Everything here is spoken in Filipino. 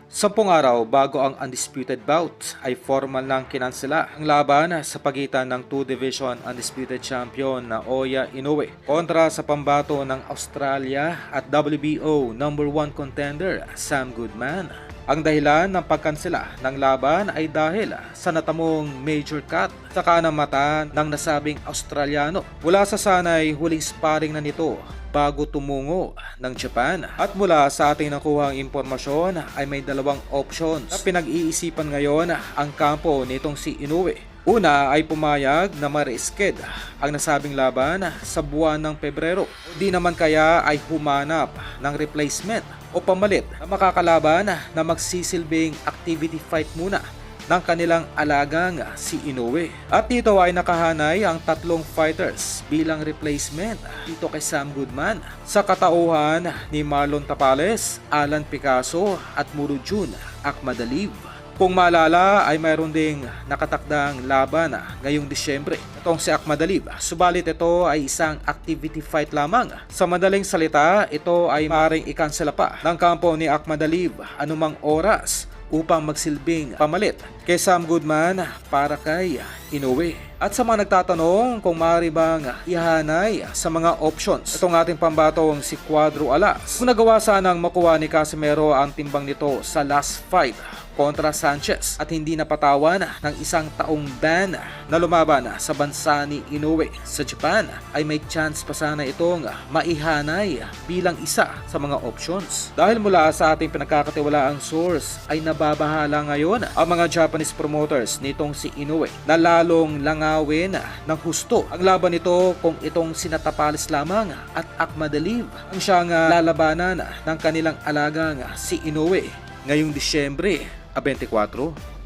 10 araw bago ang undisputed bout ay formal nang kinansela ang laban sa pagitan ng 2-division undisputed champion na Oya Inoue kontra sa pambato ng Australia at WBO number 1 contender Sam Goodman. Ang dahilan ng pagkansela ng laban ay dahil sa natamong major cut sa kanang mata ng nasabing Australiano mula sa sanay huling sparring na nito bago tumungo ng Japan. At mula sa ating nakuhang impormasyon ay may dalawang options na pinag-iisipan ngayon ang kampo nitong si Inoue. Una ay pumayag na ma-resched ang nasabing laban sa buwan ng Pebrero. Di naman kaya ay humanap ng replacement o pamalit na makakalaban na magsisilbing activity fight muna ng kanilang alagang si Inoue. At dito ay nakahanay ang 3 fighters bilang replacement dito kay Sam Goodman sa katauhan ni Marlon Tapales, Alan Picasso at Murodjun Akhmadaliev. Kung maalala ay mayroon ding nakatakdang laban ngayong Disyembre itong si Akhmadaliev. Subalit ito ay isang activity fight lamang. Sa madaling salita, ito ay maaaring ikansela pa ng kampo ni Akhmadaliev anumang oras upang magsilbing pamalit kay Sam Goodman para kay Inoue. At sa mga nagtatanong kung maaari bang ihanay sa mga options itong ating pambatong si Cuadro Alas, kung nagawa sanang makuha ni Casimero ang timbang nito sa last fight kontra Sanchez at hindi napatawan ng 1 taong ban na lumaban sa bansa ni Inoue sa Japan, ay may chance pa sana itong maihanay bilang isa sa mga options. Dahil mula sa ating pinagkakatiwalaang source ay nababahala ngayon ang mga Japanese promoters nitong si Inoue na lalong langawin ng husto ang laban nito kung itong sinatapalis lamang at Akhmadaliev ang siyang lalabanan ng kanilang alagang si Inoue ngayong Disyembre 24.